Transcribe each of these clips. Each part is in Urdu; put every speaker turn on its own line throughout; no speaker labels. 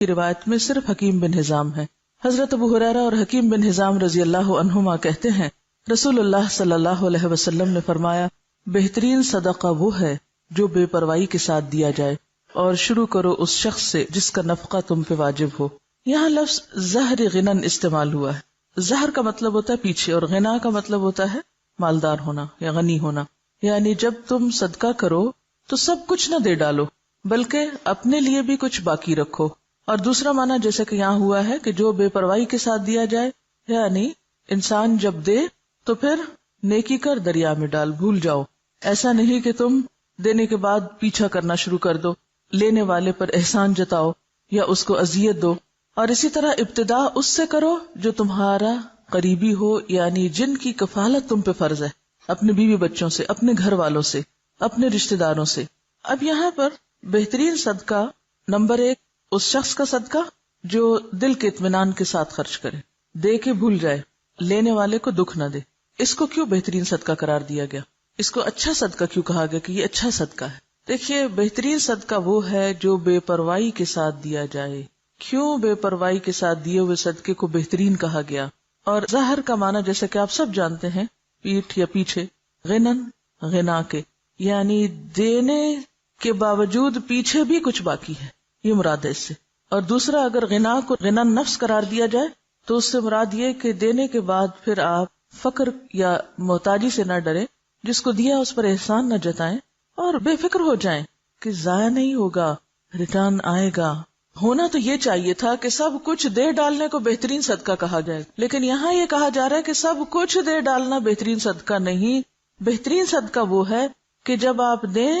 کی روایت میں صرف حکیم بن حزام ہے۔ حضرت ابو ہریرہ اور حکیم بن حزام رضی اللہ عنہما کہتے ہیں رسول اللہ صلی اللہ علیہ وسلم نے فرمایا بہترین صدقہ وہ ہے جو بے پرواہی کے ساتھ دیا جائے، اور شروع کرو اس شخص سے جس کا نفقہ تم پہ واجب ہو۔ یہاں لفظ زہر غنن استعمال ہوا ہے۔ زہر کا مطلب ہوتا ہے پیچھے، اور غنا کا مطلب ہوتا ہے مالدار ہونا یا غنی ہونا۔ یعنی جب تم صدقہ کرو تو سب کچھ نہ دے ڈالو، بلکہ اپنے لیے بھی کچھ باقی رکھو۔ اور دوسرا معنی جیسے کہ یہاں ہوا ہے کہ جو بے پرواہی کے ساتھ دیا جائے، یعنی انسان جب دے تو پھر نیکی کر دریا میں ڈال، بھول جاؤ۔ ایسا نہیں کہ تم دینے کے بعد پیچھا کرنا شروع کر دو، لینے والے پر احسان جتاؤ یا اس کو اذیت دو۔ اور اسی طرح ابتدا اس سے کرو جو تمہارا قریبی ہو، یعنی جن کی کفالت تم پہ فرض ہے، اپنے بیوی بچوں سے، اپنے گھر والوں سے، اپنے رشتہ داروں سے۔ اب یہاں پر بہترین صدقہ نمبر 1 اس شخص کا صدقہ جو دل کے اطمینان کے ساتھ خرچ کرے، دے کے بھول جائے، لینے والے کو دکھ نہ دے۔ اس کو کیوں بہترین صدقہ قرار دیا گیا؟ اس کو اچھا صدقہ کیوں کہا گیا کہ یہ اچھا صدقہ ہے؟ دیکھیے، بہترین صدقہ وہ ہے جو بے پرواہی کے ساتھ دیا جائے۔ کیوں بے پرواہی کے ساتھ دیے ہوئے صدقے کو بہترین کہا گیا؟ اور ظاہر کا معنی جیسے کہ آپ سب جانتے ہیں، پیٹھ یا پیچھے، غنن غنا کے، یعنی دینے کے باوجود پیچھے بھی کچھ باقی ہے، یہ مراد ہے اس سے۔ اور دوسرا، اگر غنا کو غنا نفس قرار دیا جائے تو اس سے مراد یہ کہ دینے کے بعد پھر آپ فقر یا محتاجی سے نہ ڈریں، جس کو دیا اس پر احسان نہ جتائیں، اور بے فکر ہو جائیں کہ ضائع نہیں ہوگا، ریٹرن آئے گا۔ ہونا تو یہ چاہیے تھا کہ سب کچھ دے ڈالنے کو بہترین صدقہ کہا جائے، لیکن یہاں یہ کہا جا رہا ہے کہ سب کچھ دے ڈالنا بہترین صدقہ نہیں۔ بہترین صدقہ وہ ہے کہ جب آپ دیں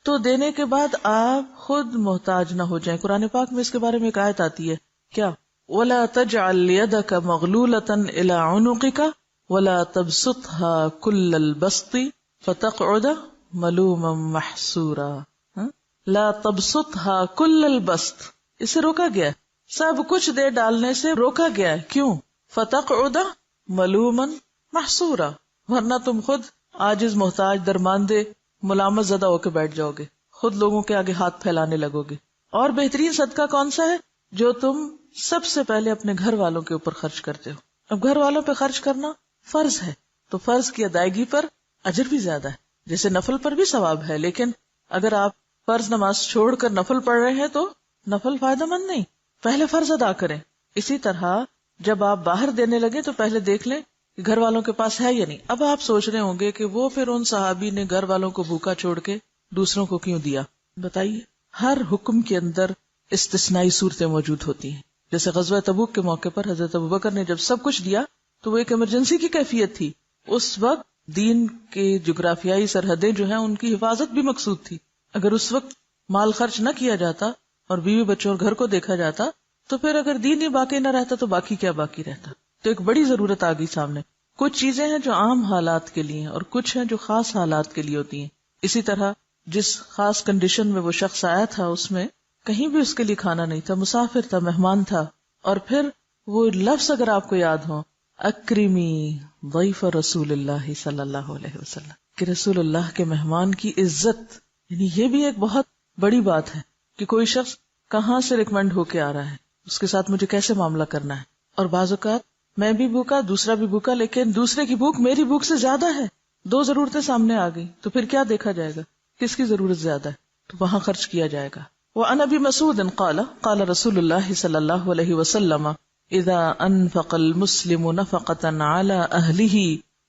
تو دینے کے بعد آپ خود محتاج نہ ہو جائیں۔ قرآن پاک میں اس کے بارے میں ایک آیت آتی ہے، کیا؟ وَلَا تَجْعَلْ يَدَكَ مَغْلُولَةً إِلَىٰ عُنُقِكَ وَلَا تَبْسُطْهَا كُلَّ الْبَسْطِ فَتَقْعُدَ مَلُومًا مَحْسُورًا۔ لا تبسطها كل البسط، اسے روکا گیا ہے، سب کچھ دے ڈالنے سے روکا گیا ہے۔ کیوں؟ فَتَقْعُدَ مَلُومًا مَحْسُورًا، ورنہ تم خود عاجز، محتاج، درماندے، ملامت زدہ ہو کے بیٹھ جاؤ گے، خود لوگوں کے آگے ہاتھ پھیلانے لگو گے۔ اور بہترین صدقہ کون سا ہے؟ جو تم سب سے پہلے اپنے گھر والوں کے اوپر خرچ کرتے ہو۔ اب گھر والوں پہ خرچ کرنا فرض ہے، تو فرض کی ادائیگی پر اجر بھی زیادہ ہے، جیسے نفل پر بھی ثواب ہے، لیکن اگر آپ فرض نماز چھوڑ کر نفل پڑھ رہے ہیں تو نفل فائدہ مند نہیں، پہلے فرض ادا کریں۔ اسی طرح جب آپ باہر دینے لگے تو پہلے دیکھ لیں کہ گھر والوں کے پاس ہے یا نہیں۔ اب آپ سوچ رہے ہوں گے کہ وہ پھر ان صحابی نے گھر والوں کو بھوکا چھوڑ کے دوسروں کو کیوں دیا؟ بتائیے، ہر حکم کے اندر استثنائی صورتیں موجود ہوتی ہیں۔ جیسے غزوہ تبوک کے موقع پر حضرت ابوبکر نے جب سب کچھ دیا تو وہ ایک ایمرجنسی کی کیفیت تھی، اس وقت دین کے جغرافیائی سرحدیں جو ہیں ان کی حفاظت بھی مقصود تھی۔ اگر اس وقت مال خرچ نہ کیا جاتا اور بیوی بچوں اور گھر کو دیکھا جاتا تو پھر اگر دین ہی باقی نہ رہتا تو باقی کیا باقی رہتا؟ تو ایک بڑی ضرورت آ گئی سامنے۔ کچھ چیزیں ہیں جو عام حالات کے لیے ہیں اور کچھ ہیں جو خاص حالات کے لیے ہوتی ہیں۔ اسی طرح جس خاص کنڈیشن میں وہ شخص آیا تھا اس میں کہیں بھی اس کے لیے کھانا نہیں تھا، مسافر تھا، مہمان تھا، اور پھر وہ لفظ اگر آپ کو یاد ہو، اکرمی ضیف رسول اللہ صلی اللہ علیہ وسلم، کہ رسول اللہ کے مہمان کی عزت، یعنی یہ بھی ایک بہت بڑی بات ہے کہ کوئی شخص کہاں سے ریکمینڈ ہو کے آ رہا ہے، اس کے ساتھ مجھے کیسے معاملہ کرنا ہے۔ اور بعض اوقات میں بھی بھوکا، دوسرا بھی بھوکا، لیکن دوسرے کی بھوک میری بھوک سے زیادہ ہے، دو ضرورتیں سامنے آ گئی، تو پھر کیا دیکھا جائے گا؟ کس کی ضرورت زیادہ ہے، تو وہاں خرچ کیا جائے گا۔ وعن ابی مسعود قال قال رسول اللہ صلی اللہ علیہ وسلم اذا انفق المسلم نفقة على اهله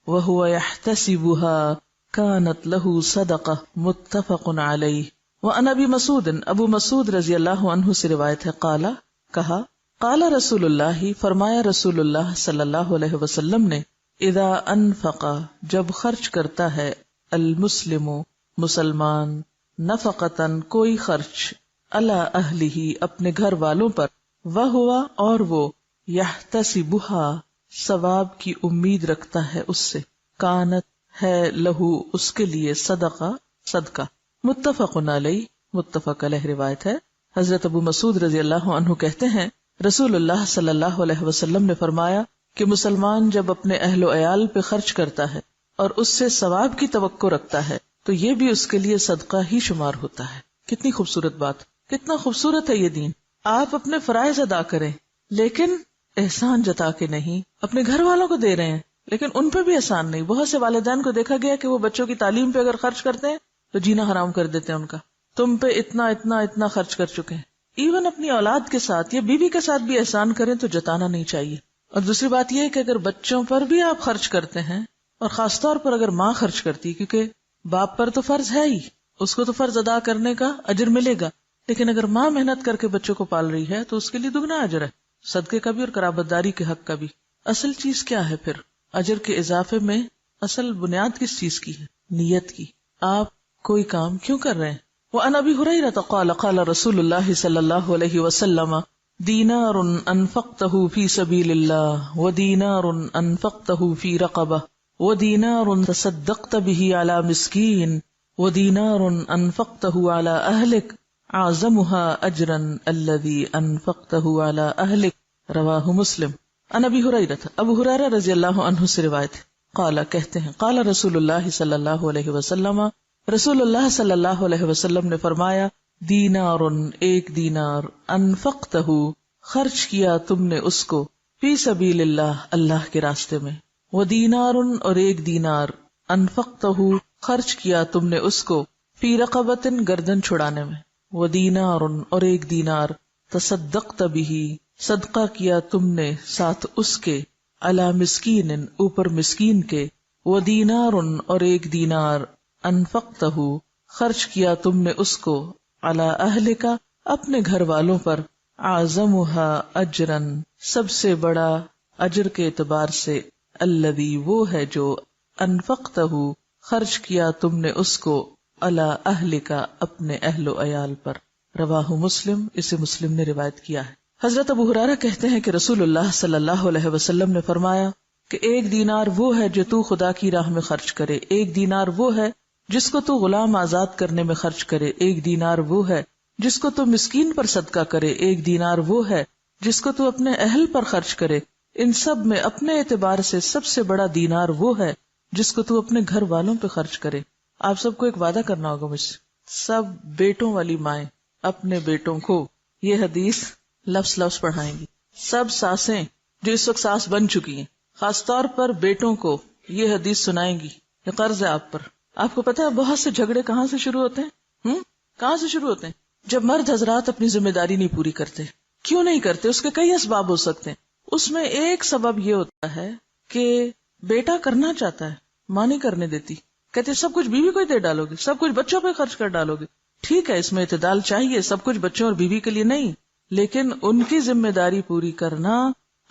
وهو يحتسبها كانت له صدقہ، متفق علیہ۔ وعن ابی مسعود، ابو مسعود رضی اللہ عنہ سے روایت ہے، قال، کہا، قال رسول اللہ، فرمایا رسول اللہ صلی اللہ علیہ وسلم نے، اذا انفق، جب خرچ کرتا ہے، المسلم، مسلمان، نفقتاً، کوئی خرچ، علی اہلہ، اپنے گھر والوں پر، وہوا، اور وہ، یحتسبها، ثواب کی امید رکھتا ہے اس سے، کانت، ہے، لہو، اس کے لیے، صدقہ، صدقہ، متفق علیہ، متفق علیہ روایت ہے۔ حضرت ابو مسعود رضی اللہ عنہ کہتے ہیں، رسول اللہ صلی اللہ علیہ وسلم نے فرمایا کہ مسلمان جب اپنے اہل و عیال پہ خرچ کرتا ہے اور اس سے ثواب کی توقع رکھتا ہے تو یہ بھی اس کے لیے صدقہ ہی شمار ہوتا ہے۔ کتنی خوبصورت بات، کتنا خوبصورت ہے یہ دین آپ اپنے فرائض ادا کریں لیکن احسان جتا کے نہیں. اپنے گھر والوں کو دے رہے ہیں لیکن ان پہ بھی احسان نہیں. بہت سے والدین کو دیکھا گیا کہ وہ بچوں کی تعلیم پہ اگر خرچ کرتے ہیں تو جینا حرام کر دیتے ہیں ان کا. تم پہ اتنا اتنا اتنا خرچ کر چکے ہیں. ایون اپنی اولاد کے ساتھ یا بیوی کے ساتھ بھی احسان کریں تو جتانا نہیں چاہیے. اور دوسری بات یہ ہے کہ اگر بچوں پر بھی آپ خرچ کرتے ہیں اور خاص طور پر اگر ماں خرچ کرتی ہے، کیونکہ باپ پر تو فرض ہے ہی، اس کو تو فرض ادا کرنے کا اجر ملے گا، لیکن اگر ماں محنت کر کے بچوں کو پال رہی ہے تو اس کے لیے دگنا اجر ہے، صدقے کا بھی اور قرابت داری کے حق کا بھی. اصل چیز کیا ہے پھر اجر کے اضافے میں؟ اصل بنیاد کس چیز کی ہے؟ نیت کی. آپ کوئی کام کیوں کر رہے ہیں؟ وعن ابی ہریرہ قال قال رسول اللہ صلی اللہ علیہ وسلم دینار انفقتہ فی سبیل اللہ ودینار انفقتہ فی رقبہ ودینار تصدقت به علی مسکین ودینار انفقتہ علی اہلک اعظمها اجرا الذی انفقتہ علی اہلک رواہ مسلم. عن ابی ہریرہ، ابو ہریرہ رضی اللہ عنہ سے روایت ہے، قال کہتے ہیں قال رسول اللہ صلی اللہ علیہ وسلم، رسول اللہ صلی اللہ علیہ وسلم نے فرمایا دینار ایک دینار انفقتہ خرچ کیا تم نے اس کو فی سبیل اللہ اللہ کے راستے میں، ودینار اور ایک دینار انفقتہ خرچ کیا تم نے اس کو فی رقبۃ گردن چھڑانے میں، ودینار اور ایک دینار تصدقت بہ صدقہ کیا تم نے ساتھ اس کے علی مسکین اوپر مسکین کے، ودینار اور ایک دینار انفقتہ خرچ کیا تم نے اس کو علی اہلک اپنے گھر والوں پر، اعظمها اجرا سب سے بڑا اجر کے اعتبار سے، الذی وہ ہے جو انفقتہ خرچ کیا تم نے اس کو علی اہلک اپنے اہل و عیال پر. رواہ مسلم، اسے مسلم نے روایت کیا ہے. حضرت ابو ہریرہ کہتے ہیں کہ رسول اللہ صلی اللہ علیہ وسلم نے فرمایا کہ ایک دینار وہ ہے جو تو خدا کی راہ میں خرچ کرے، ایک دینار وہ ہے جس کو تو غلام آزاد کرنے میں خرچ کرے، ایک دینار وہ ہے جس کو تو مسکین پر صدقہ کرے، ایک دینار وہ ہے جس کو تو اپنے اہل پر خرچ کرے. ان سب میں اپنے اعتبار سے سب سے بڑا دینار وہ ہے جس کو تو اپنے گھر والوں پہ خرچ کرے. آپ سب کو ایک وعدہ کرنا ہوگا مجھ سے، سب بیٹوں والی مائیں اپنے بیٹوں کو یہ حدیث لفظ لفظ پڑھائیں گی. سب ساسیں جو اس وقت ساس بن چکی ہیں خاص طور پر بیٹوں کو یہ حدیث سنائیں گی. یہ قرض ہے آپ پر. آپ کو پتہ ہے بہت سے جھگڑے کہاں سے شروع ہوتے ہیں؟ کہاں سے شروع ہوتے ہیں؟ جب مرد حضرات اپنی ذمہ داری نہیں پوری کرتے. کیوں نہیں کرتے؟ اس کے کئی اسباب ہو سکتے ہیں. اس میں ایک سبب یہ ہوتا ہے کہ بیٹا کرنا چاہتا ہے، ماں نہیں کرنے دیتی، کہتے سب کچھ بیوی کو ہی دے ڈالو گے، سب کچھ بچوں پہ خرچ کر ڈالو گے. ٹھیک ہے، اس میں اعتدال چاہیے، سب کچھ بچوں اور بیوی کے لیے نہیں، لیکن ان کی ذمہ داری پوری کرنا.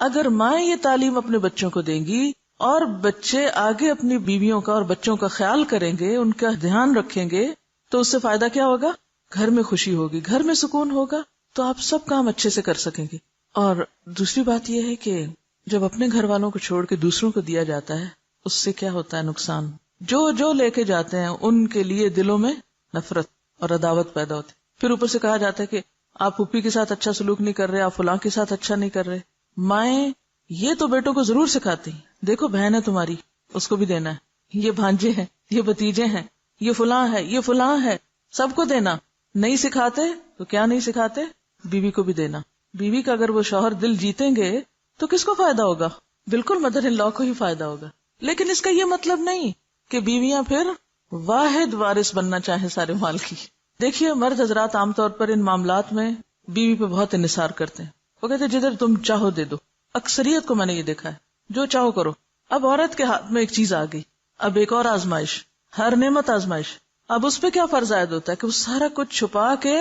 اگر مائیں یہ تعلیم اپنے بچوں کو دیں گی اور بچے آگے اپنی بیویوں کا اور بچوں کا خیال کریں گے، ان کا دھیان رکھیں گے، تو اس سے فائدہ کیا ہوگا؟ گھر میں خوشی ہوگی، گھر میں سکون ہوگا، تو آپ سب کام اچھے سے کر سکیں گے. اور دوسری بات یہ ہے کہ جب اپنے گھر والوں کو چھوڑ کے دوسروں کو دیا جاتا ہے، اس سے کیا ہوتا ہے نقصان؟ جو لے کے جاتے ہیں ان کے لیے دلوں میں نفرت اور عداوت پیدا ہوتی. پھر اوپر سے کہا جاتا ہے کہ آپ پھوپھی کے ساتھ اچھا سلوک نہیں کر رہے، آپ فلاں کے ساتھ اچھا نہیں کر رہے. مائیں یہ تو بیٹوں کو ضرور سکھاتی ہیں، دیکھو بہن ہے تمہاری، اس کو بھی دینا ہے، یہ بھانجے ہیں، یہ بھتیجے ہیں، یہ فلاں ہے، یہ فلاں ہے، سب کو دینا. نہیں سکھاتے تو کیا نہیں سکھاتے؟ بیوی کو بھی دینا. بیوی کا اگر وہ شوہر دل جیتیں گے تو کس کو فائدہ ہوگا؟ بالکل مدر ان لا کو ہی فائدہ ہوگا. لیکن اس کا یہ مطلب نہیں کہ بیویاں پھر واحد وارث بننا چاہیں سارے مال کی. دیکھیے مرد حضرات عام طور پر ان معاملات میں بیوی پہ بہت انحصار کرتے ہیں. وہ کہتے ہیں جدھر تم چاہو دے دو. اکثریت کو میں نے یہ دیکھا ہے، جو چاہو کرو. اب عورت کے ہاتھ میں ایک چیز آ گئی، اب ایک اور آزمائش، ہر نعمت آزمائش. اب اس پہ کیا فرض عائد ہوتا ہے کہ وہ سارا کچھ چھپا کے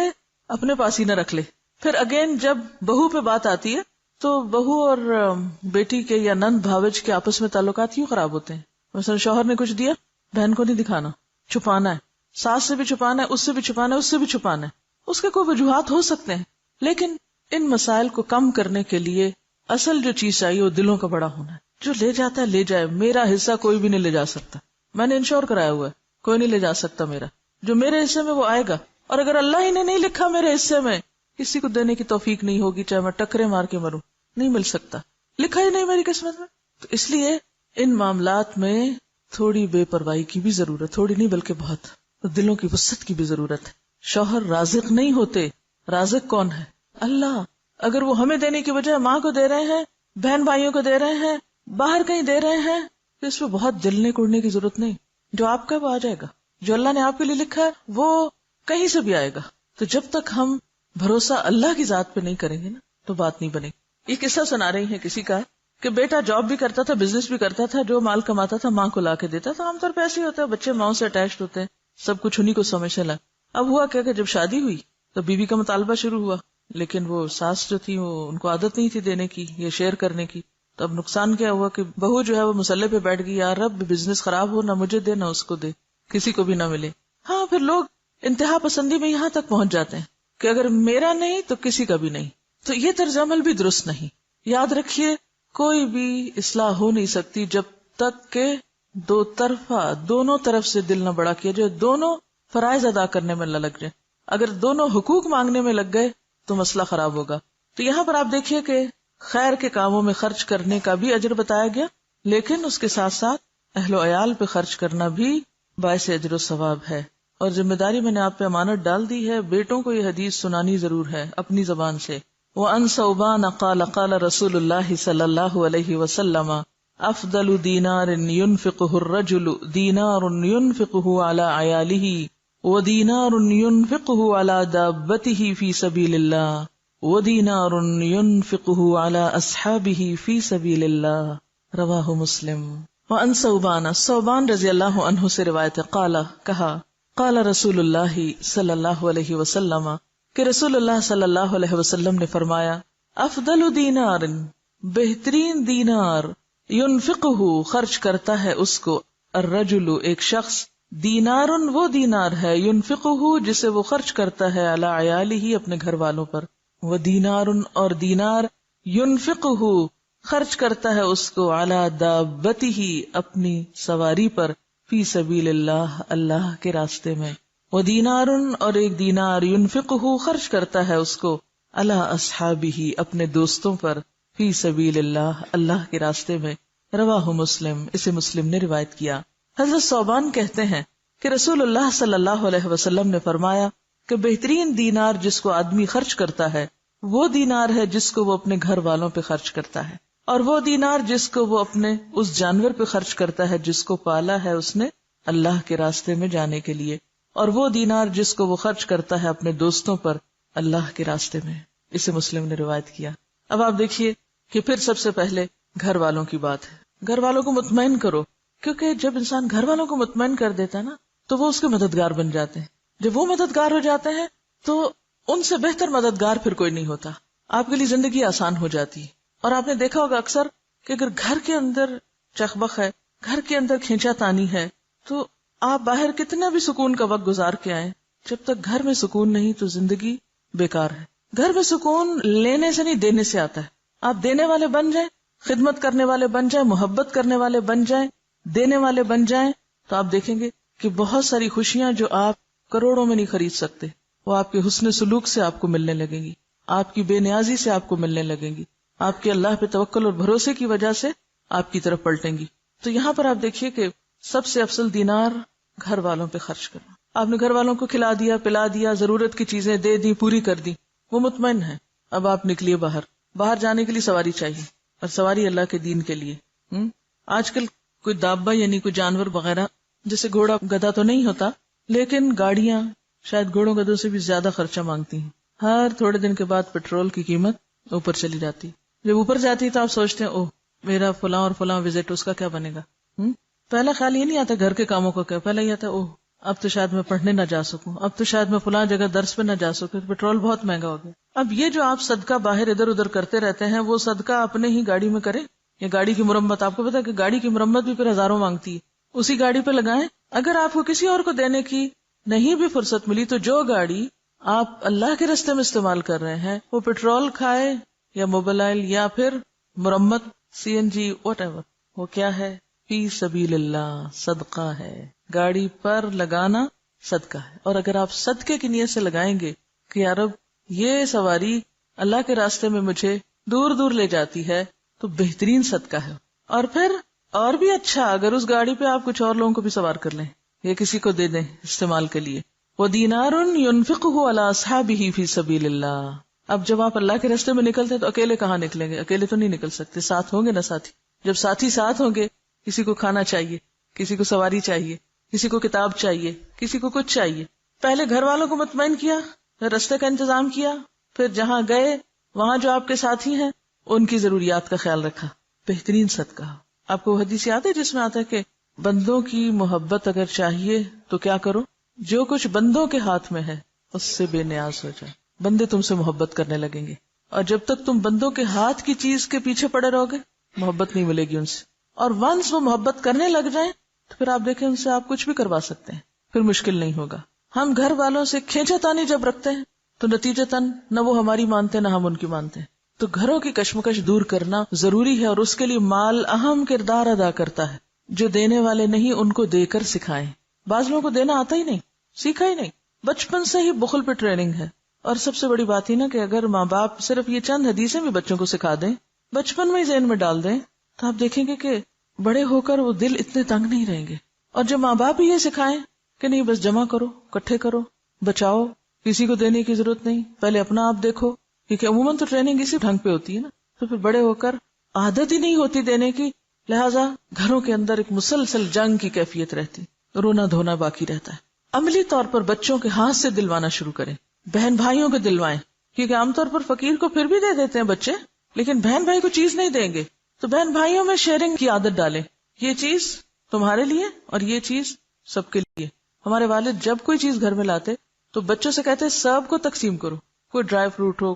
اپنے پاس ہی نہ رکھ لے. پھر اگین جب بہو پہ بات آتی ہے تو بہو اور بیٹی کے یا نند بھاوج کے آپس میں تعلقات کیوں خراب ہوتے ہیں؟ مثلا شوہر نے کچھ دیا، بہن کو نہیں دکھانا، چھپانا ہے. ساس سے بھی چھپانا ہے، اس سے بھی چھپانا ہے، اس سے بھی چھپانا ہے. اس کے کوئی وجوہات ہو سکتے ہیں، لیکن ان مسائل کو کم کرنے کے لیے اصل جو چیز چاہیے وہ دلوں کا بڑا ہونا ہے. جو لے جاتا ہے لے جائے، میرا حصہ کوئی بھی نہیں لے جا سکتا. میں نے انشور کرایا ہوا ہے، کوئی نہیں لے جا سکتا میرا. جو میرے حصے میں وہ آئے گا، اور اگر اللہ ہی نے نہیں لکھا میرے حصے میں، کسی کو دینے کی توفیق نہیں ہوگی، چاہے میں ٹکرے مار کے مروں، نہیں مل سکتا، لکھا ہی نہیں میری قسمت میں. تو اس لیے ان معاملات میں تھوڑی بے پرواہی کی بھی ضرورت، تھوڑی نہیں بلکہ بہت، دلوں کی وسعت کی بھی ضرورت ہے. شوہر رازق نہیں ہوتے. رازق کون ہے؟ اللہ اگر وہ ہمیں دینے کی بجائے ماں کو دے رہے ہیں، بہن بھائیوں کو دے رہے ہیں، باہر کہیں دے رہے ہیں، تو اس پہ بہت جلنے کوڑنے کی ضرورت نہیں. جو آپ کا وہ آ جائے گا، جو اللہ نے آپ کے لیے لکھا ہے وہ کہیں سے بھی آئے گا. تو جب تک ہم بھروسہ اللہ کی ذات پہ نہیں کریں گے نا تو بات نہیں بنے گی. یہ قصہ سنا رہی ہیں کسی کا کہ بیٹا جاب بھی کرتا تھا، بزنس بھی کرتا تھا، جو مال کماتا تھا ماں کو لا کے دیتا تھا. عام طور پہ ایسے ہی ہوتا ہے، بچے ماں سے اٹیچڈ ہوتے ہیں، سب کچھ انہیں کو سمجھنے لگا. اب ہوا کیا کہ جب شادی ہوئی تو بیوی کا مطالبہ شروع ہوا، لیکن وہ ساس جو تھی وہ ان کو عادت نہیں تھی دینے کی یا شیئر کرنے کی. تو اب نقصان کیا ہوا کہ بہو جو ہے وہ مسلح پہ بیٹھ گئی، یار رب بزنس خراب ہو، نہ مجھے دے نہ اس کو دے، کسی کو بھی نہ ملے. ہاں پھر لوگ انتہا پسندی میں یہاں تک پہنچ جاتے ہیں کہ اگر میرا نہیں تو کسی کا بھی نہیں. تو یہ طرز عمل بھی درست نہیں. یاد رکھیے کوئی بھی اصلاح ہو نہیں سکتی جب تک کہ دو طرفہ دونوں طرف سے دل نہ بڑا کیا جائے، دونوں فرائض ادا کرنے میں نہ لگ جائے. اگر دونوں حقوق مانگنے میں لگ گئے تو مسئلہ خراب ہوگا. تو یہاں پر آپ دیکھیے کہ خیر کے کاموں میں خرچ کرنے کا بھی اجر بتایا گیا، لیکن اس کے ساتھ ساتھ اہل و عیال پہ خرچ کرنا بھی باعث اجر و ثواب ہے. اور ذمہ داری میں نے آپ پہ امانت ڈال دی ہے، بیٹوں کو یہ حدیث سنانی ضرور ہے اپنی زبان سے. وَأَنْ ثَوْبَانَ قَالَ قَالَ رَسُولُ اللَّهِ صلی اللہ علیہ وسلم افضل دینار ينفقه الرجل دینار ينفقه على عیاله ودینار ينفقه على دابته في سبیل اللہ ودینار ينفقه على اصحابه في سبیل اللہ. رواہ مسلم. وَأَنْ ثوبان رضی اللہ عنہ سے روایت ہے، قال کہا، قال رسول اللہ صلی اللہ علیہ وسلم کہ رسول اللہ صلی اللہ علیہ وسلم نے فرمایا، افضل دینار بہترین دینار، ينفقہ خرچ کرتا ہے اس کو، الرجل ایک شخص، دینار وہ دینار ہے، ينفقہ جسے وہ خرچ کرتا ہے، علی عیالہ اپنے گھر والوں پر، ودینار اور دینار، ينفقہ خرچ کرتا ہے اس کو، علی دابتہ اپنی سواری پر، فی سبیل اللہ اللہ کے راستے میں، ودینار اور ایک دینار، ينفقہ خرچ کرتا ہے اس کو، علی اصحابہ اپنے دوستوں پر، فی سبیل اللہ اللہ کے راستے میں. رواہ مسلم، اسے مسلم نے روایت کیا. حضرت ثوبان کہتے ہیں کہ رسول اللہ صلی اللہ علیہ وسلم نے فرمایا کہ بہترین دینار جس کو آدمی خرچ کرتا ہے وہ دینار ہے جس کو وہ اپنے گھر والوں پہ خرچ کرتا ہے، اور وہ دینار جس کو وہ اپنے اس جانور پہ خرچ کرتا ہے جس کو پالا ہے اس نے اللہ کے راستے میں جانے کے لیے، اور وہ دینار جس کو وہ خرچ کرتا ہے اپنے دوستوں پر اللہ کے راستے میں. اسے مسلم نے روایت کیا. اب آپ دیکھیے کہ پھر سب سے پہلے گھر والوں کی بات ہے. گھر والوں کو مطمئن کرو، کیونکہ جب انسان گھر والوں کو مطمئن کر دیتا ہے نا تو وہ اس کے مددگار بن جاتے ہیں. جب وہ مددگار ہو جاتے ہیں تو ان سے بہتر مددگار پھر کوئی نہیں ہوتا. آپ کے لیے زندگی آسان ہو جاتی ہے. اور آپ نے دیکھا ہوگا اکثر کہ اگر گھر کے اندر چخبخ ہے، گھر کے اندر کھینچا تانی ہے، تو آپ باہر کتنا بھی سکون کا وقت گزار کے آئیں، جب تک گھر میں سکون نہیں تو زندگی بیکار ہے. گھر میں سکون لینے سے نہیں دینے سے آتا ہے. آپ دینے والے بن جائیں، خدمت کرنے والے بن جائیں، محبت کرنے والے بن جائیں، دینے والے بن جائیں، تو آپ دیکھیں گے کہ بہت ساری خوشیاں جو آپ کروڑوں میں نہیں خرید سکتے وہ آپ کے حسن سلوک سے آپ کو ملنے لگیں گی، آپ کی بے نیازی سے آپ کو ملنے لگیں گی، آپ کے اللہ پہ توکل اور بھروسے کی وجہ سے آپ کی طرف پلٹیں گی. تو یہاں پر آپ دیکھیے کہ سب سے افضل دینار گھر والوں پہ خرچ کرنا. آپ نے گھر والوں کو کھلا دیا، پلا دیا، ضرورت کی چیزیں دے دی، پوری کر دی، وہ مطمئن ہے. اب آپ نکلیے باہر جانے کے لیے سواری چاہیے، اور سواری اللہ کے دین کے لیے. آج کل کوئی دابا یعنی کوئی جانور وغیرہ، جیسے گھوڑا گدھا تو نہیں ہوتا، لیکن گاڑیاں شاید گھوڑوں گدھوں سے بھی زیادہ خرچہ مانگتی ہیں. ہر تھوڑے دن کے بعد پیٹرول کی قیمت اوپر چلی جاتی. جب اوپر جاتی تو آپ سوچتے ہیں اوہ میرا فلاں اور فلاں وزٹ، اس کا کیا بنے گا. پہلا خیال یہ نہیں آتا گھر کے کاموں کا کیا، پہلا یہ آتا اوہ اب تو شاید میں پڑھنے نہ جا سکوں، اب تو شاید میں فلاں جگہ درس پہ نہ جا سکوں، پیٹرول بہت مہنگا ہو گیا. اب یہ جو آپ صدقہ باہر ادھر ادھر کرتے رہتے ہیں، وہ صدقہ اپنے ہی گاڑی میں کریں یا گاڑی کی مرمت. آپ کو پتا ہے کہ گاڑی کی مرمت بھی پھر ہزاروں مانگتی ہے، اسی گاڑی پہ لگائیں. اگر آپ کو کسی اور کو دینے کی نہیں بھی فرصت ملی تو جو گاڑی آپ اللہ کے راستے میں استعمال کر رہے ہیں وہ پیٹرول کھائے یا موبائل یا پھر مرمت CNG واٹ ایور، وہ کیا ہے؟ فی سبیل اللہ، صدقہ ہے. گاڑی پر لگانا صدقہ ہے. اور اگر آپ صدقے کی نیت سے لگائیں گے کہ یا رب یہ سواری اللہ کے راستے میں مجھے دور دور لے جاتی ہے، تو بہترین صدقہ ہے. اور پھر اور بھی اچھا اگر اس گاڑی پہ آپ کچھ اور لوگوں کو بھی سوار کر لیں یا کسی کو دے دیں استعمال کے لیے. وَدِينَارٌ يُنْفِقُهُ عَلَى أَصْحَابِهِ فِي سَبِيلِ اللَّهِ، اب جب آپ اللہ کے راستے میں نکلتے ہیں تو اکیلے کہاں نکلیں گے؟ اکیلے تو نہیں نکل سکتے، ساتھ ہوں گے نا ساتھی. جب ساتھی ساتھ ہوں گے، کسی کو کھانا چاہیے، کسی کو سواری چاہیے، کسی کو کتاب چاہیے، کسی کو کچھ چاہیے. پہلے گھر والوں کو مطمئن کیا، پھر راستے کا انتظام کیا، پھر جہاں گئے وہاں جو آپ کے ساتھی ہیں ان کی ضروریات کا خیال رکھا. بہترین صدقہ. آپ کو حدیث یاد ہے جس میں آتا ہے کہ بندوں کی محبت اگر چاہیے تو کیا کرو؟ جو کچھ بندوں کے ہاتھ میں ہے اس سے بے نیاز ہو جائے. بندے تم سے محبت کرنے لگیں گے، اور جب تک تم بندوں کے ہاتھ کی چیز کے پیچھے پڑے رہو گے محبت نہیں ملے گی ان سے. اور ونس وہ محبت کرنے لگ جائیں تو پھر آپ دیکھیں ان سے آپ کچھ بھی کروا سکتے ہیں، پھر مشکل نہیں ہوگا. ہم گھر والوں سے کھینچا تانی جب رکھتے ہیں تو نتیجتاً نہ وہ ہماری مانتے نہ ہم ان کی مانتے ہیں. تو گھروں کی کشمکش دور کرنا ضروری ہے، اور اس کے لیے مال اہم کردار ادا کرتا ہے. جو دینے والے نہیں ان کو دے کر سکھائیں. بعض لوگوں کو دینا آتا ہی نہیں، سیکھا ہی نہیں، بچپن سے ہی بخل پہ ٹریننگ ہے. اور سب سے بڑی بات ہی نا کہ اگر ماں باپ صرف یہ چند حدیثیں بھی بچوں کو سکھا دیں، بچپن میں ہی ذہن میں ڈال دیں، تو آپ دیکھیں گے کہ بڑے ہو کر وہ دل اتنے تنگ نہیں رہیں گے. اور جب ماں باپ ہی یہ سکھائیں کہ نہیں بس جمع کرو، کٹھے کرو، بچاؤ، کسی کو دینے کی ضرورت نہیں، پہلے اپنا آپ دیکھو، کیونکہ عموماً تو ٹریننگ اسی ڈھنگ پہ ہوتی ہے نا. تو پھر بڑے ہو کر عادت ہی نہیں ہوتی دینے کی، لہٰذا گھروں کے اندر ایک مسلسل جنگ کی کیفیت رہتی، رونا دھونا باقی رہتا ہے. عملی طور پر بچوں کے ہاتھ سے دلوانا شروع کریں، بہن بھائیوں کو دلوائیں، کیونکہ عام طور پر فقیر کو پھر بھی دے دیتے ہیں بچے، لیکن بہن بھائی کو چیز نہیں دیں گے. تو بہن بھائیوں میں شیئرنگ کی عادت ڈالیں، یہ چیز تمہارے لیے اور یہ چیز سب کے لیے. ہمارے والد جب کوئی چیز گھر میں لاتے تو بچوں سے کہتے سب کو تقسیم کرو، کوئی ڈرائی فروٹ ہو،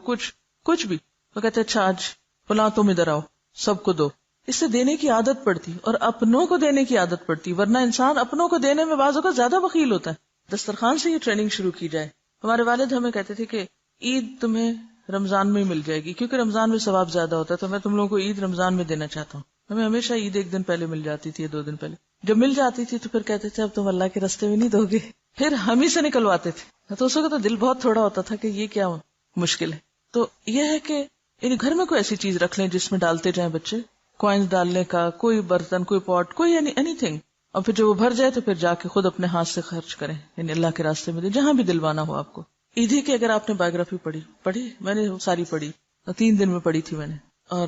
کچھ بھی، وہ کہتے اچھا آج فلاں تم ادھر آؤ، سب کو دو. اس سے دینے کی عادت پڑتی اور اپنوں کو دینے کی عادت پڑتی، ورنہ انسان اپنوں کو دینے میں بعض اوقات زیادہ بخیل ہوتا ہے. دسترخوان سے یہ ٹریننگ شروع کی جائے. ہمارے والد ہمیں کہتے تھے کہ عید تمہیں رمضان میں مل جائے گی، کیونکہ رمضان میں ثواب زیادہ ہوتا ہے، تو میں تم لوگوں کو عید رمضان میں دینا چاہتا ہوں. ہمیں ہمیشہ عید ایک دن پہلے مل جاتی تھی، 2 دن پہلے. جب مل جاتی تھی تو پھر کہتے تھے اب تم اللہ کے راستے میں نہیں دو گے، پھر ہم ہی سے نکلواتے تھے. تو اس وقت تو دل بہت تھوڑا ہوتا تھا کہ یہ کیا مشکل ہے. تو یہ ہے کہ یعنی گھر میں کوئی ایسی چیز رکھ لیں جس میں ڈالتے جائیں بچے، کوائنز ڈالنے کا، کوئی برتن، کوئی پاٹ، کوئی اینی تھنگ. اور پھر جب وہ بھر جائے تو پھر جا کے خود اپنے ہاتھ سے خرچ کریں، یعنی اللہ کے راستے میں دیں، جہاں بھی دلوانا ہو آپ کو. ایدھی کی اگر آپ نے بایوگرافی پڑھی، میں نے ساری پڑھی، 3 دن میں پڑھی تھی میں نے، اور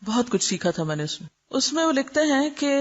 بہت کچھ سیکھا تھا میں نے اس میں وہ لکھتے ہیں کہ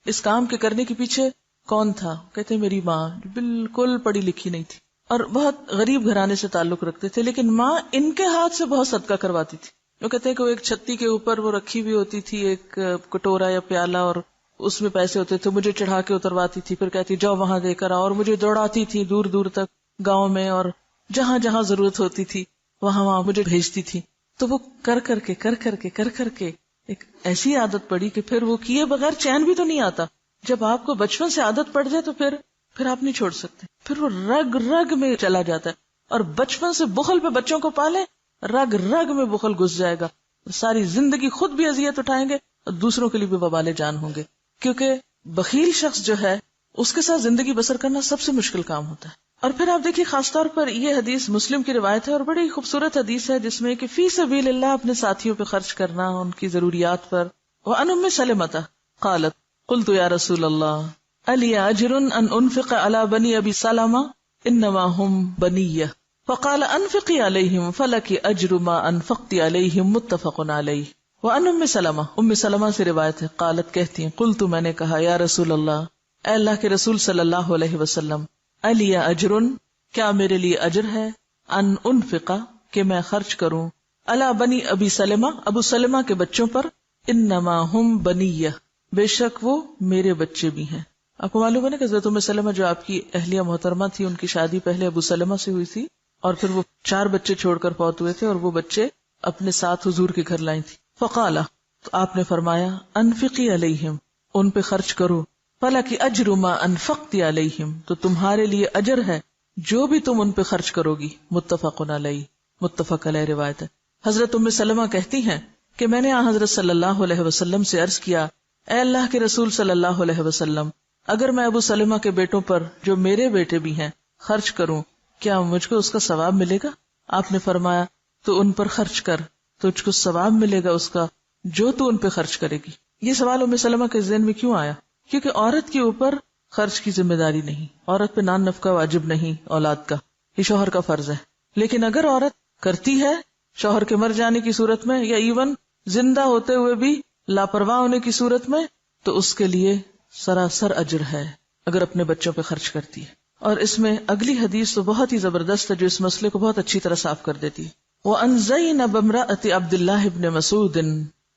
اس کام کے کرنے کے پیچھے کون تھا؟ کہتے ہیں میری ماں، بالکل پڑھی لکھی نہیں تھی اور بہت غریب گھرانے سے تعلق رکھتے تھے، لیکن ماں ان کے ہاتھ سے بہت صدقہ کرواتی تھی. وہ کہتے ہیں کہ وہ ایک چھتی کے اوپر وہ رکھی ہوئی ہوتی تھی ایک کٹورا یا پیالہ، اور اس میں پیسے ہوتے تھے، مجھے چڑھا کے اترواتی تھی، پھر کہتی جاؤ وہاں دے کر آؤ، اور مجھے دوڑاتی تھی دور دور تک گاؤں میں، اور جہاں جہاں ضرورت ہوتی تھی وہاں مجھے بھیجتی تھی. تو وہ کر کر کے ایک ایسی عادت پڑی کہ پھر وہ کیے بغیر چین بھی تو نہیں آتا. جب آپ کو بچپن سے عادت پڑ جائے تو پھر آپ نہیں چھوڑ سکتے، پھر وہ رگ رگ میں چلا جاتا ہے. اور بچپن سے بخل پہ بچوں کو پالے، رگ رگ میں بخل گھس جائے گا، ساری زندگی خود بھی اذیت اٹھائیں گے اور دوسروں کے لیے بھی وبال جان ہوں گے. کیونکہ بخیل شخص جو ہے اس کے ساتھ زندگی بسر کرنا سب سے مشکل کام ہوتا ہے. اور پھر آپ دیکھیے خاص طور پر یہ حدیث مسلم کی روایت ہے اور بڑی خوبصورت حدیث ہے جس میں کہ فی سبیل اللہ اپنے ساتھیوں پہ خرچ کرنا، ان کی ضروریات پر. وعن ام سلمۃ قالت قلت یا رسول اللہ الی اجر ان انفق علی بنی ابی سلمہ انما هم بنیہ فقال انفقی علیہم فلک اجر ما انفقت علیہم متفق علیہ. وعن ام سلمہ سے روایت ہے قالت کہتی ہیں قلت میں نے کہا یا رسول اللہ اے اللہ کے رسول صلی اللہ علیہ وسلم علی اجر کیا میرے لیے اجر ہے ان انفقا کہ میں خرچ کروں علی بنی ابی سلمہ ابو سلمہ کے بچوں پر انما ہم بنیہ بے شک وہ میرے بچے بھی ہیں. آپ کو معلوم ہے نا کہ حضرت ام سلمہ جو آپ کی اہلیہ محترمہ تھی ان کی شادی پہلے ابو سلمہ سے ہوئی تھی اور پھر وہ 4 بچے چھوڑ کر فوت ہوئے تھے اور وہ بچے اپنے ساتھ حضور کے گھر لائی تھی. فقال تو آپ نے فرمایا انفقی علیہم ان پہ خرچ کرو فلک اجر ما انفقت علیہم تو تمہارے لیے اجر ہے جو بھی تم ان پہ خرچ کرو گی. متفق علیہ متفق علیہ روایت ہے. حضرت ام سلمہ کہتی ہیں کہ میں نے حضرت صلی اللہ علیہ وسلم سے عرض کیا اے اللہ کے رسول صلی اللہ علیہ وسلم اگر میں ابو سلمہ کے بیٹوں پر جو میرے بیٹے بھی ہیں خرچ کروں کیا مجھ کو اس کا ثواب ملے گا؟ آپ نے فرمایا تو ان پر خرچ کر تجھ کو ثواب ملے گا اس کا جو تو ان پہ خرچ کرے گی. یہ سوال ام سلمہ کے ذہن میں کیوں آیا؟ کیونکہ عورت کے اوپر خرچ کی ذمہ داری نہیں، عورت پہ نان نفقہ واجب نہیں اولاد کا، یہ شوہر کا فرض ہے. لیکن اگر عورت کرتی ہے شوہر کے مر جانے کی صورت میں یا ایون زندہ ہوتے ہوئے بھی لاپرواہ ہونے کی صورت میں تو اس کے لیے سراسر اجر ہے اگر اپنے بچوں پہ خرچ کرتی ہے. اور اس میں اگلی حدیث تو بہت ہی زبردست ہے جو اس مسئلے کو بہت اچھی طرح صاف کر دیتی ہے. وَأَنْ زَيْنَبَ امْرَأَةِ عَبْدِ اللَّهِ بْنِ مَسْعُودٍ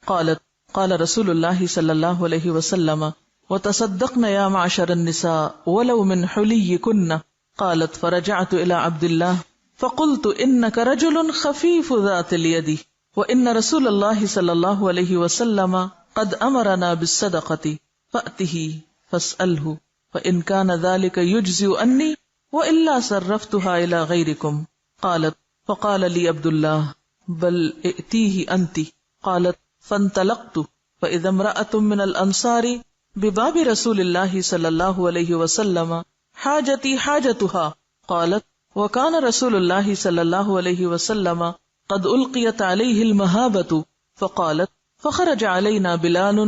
قالت قال رسول اللہ صلی اللہ علیہ وسلم وتصدقن یا معشر النساء ولو من حلیکن قالت فرجعت الى عبد اللہ فقلت انك رجل خفیف ذات الید وان رسول اللہ صلی اللہ علیہ وسلم قد امرنا بالصدقة فأته فاسأله فإن كان ذلك يجزئ عني وإلا صرفتها إلى غيركم قالت فقال لي عبد الله بل ائتيه أنت قالت فانطلقت فإذا امرأة من الأنصار بباب رسول الله صلى الله عليه وسلم حاجتي حاجتها قالت وكان رسول الله صلى الله عليه وسلم قد ألقيت عليه المهابة فقالت فخرج علينا بلال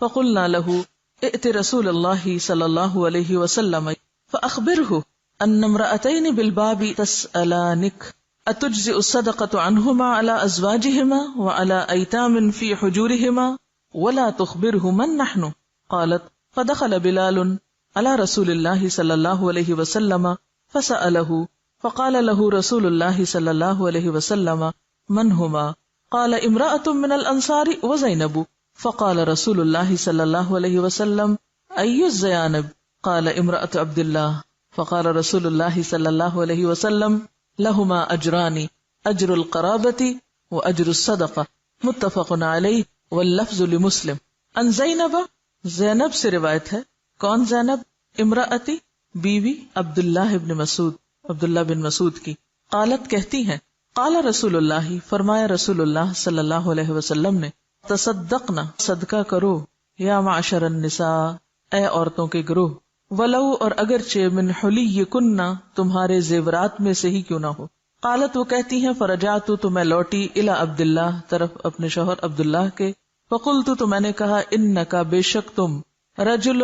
فقلنا له ائت رسول الله صلى الله عليه وسلم فأخبره أن امرأتين بالباب تسألانك أتجزئ الصدقة عنهما على أزواجهما وعلى أيتام في حجورهما ولا تخبره من نحن قالت فدخل بلال على رسول الله صلى الله عليه وسلم فسأله فقال له رسول الله صلى الله عليه وسلم من هما قال امرأة من الأنصار وزينب فقال رسول الله صلى الله عليه وسلم أي الزيانب قال امرأة عبد الله فقال رسول الله صلى الله عليه وسلم لهما أجران أجر القرابة وأجر الصدقة متفق عليه واللفظ لمسلم. ان زینب سے روایت ہے. کون زینب؟ امراتی بیوی عبداللہ ابن مسعود، عبداللہ بن مسعود کی. قالت کہتی ہیں قال رسول اللہ، فرمایا رسول اللہ صلی اللہ علیہ وسلم نے تصدقنا صدقہ کرو یا معشر النساء اے عورتوں کے گروہ، ولو اور اگرچہ من حلیکن تمہارے زیورات میں سے ہی کیوں نہ ہو. قالت وہ کہتی ہیں فرجعت تو میں لوٹی الی عبداللہ طرف اپنے شوہر عبداللہ کے، فقلت تو میں نے کہا انکا بے شک تم رجل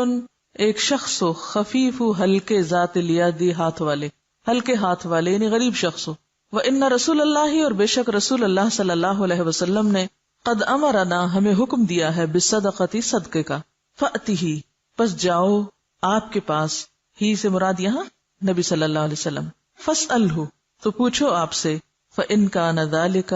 ایک شخص ہو، خفیف ہلکے ذات الیدی ہاتھ والے، ہلکے ہاتھ والے یعنی غریب شخص ہو. وان رسول اللہ اور بے شک رسول اللہ صلی اللہ علیہ وسلم نے قد امرنا ہمیں حکم دیا ہے بالصدقۃ صدقے کا. فأتیہ پس جاؤ آپ کے پاس، ہی سے مراد یہاں نبی صلی اللہ علیہ وسلم. فاسألہ تو پوچھو آپ سے، فإن کان ذلک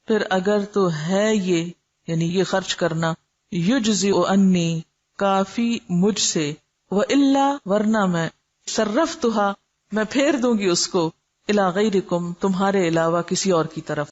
پھر اگر تو ہے یہ یعنی یہ خرچ کرنا، یجزئ انی کافی مجھ سے، وإلا ورنہ میں صرفتھا میں پھیر دوں گی اس کو، الی غیرکم تمہارے علاوہ کسی اور کی طرف.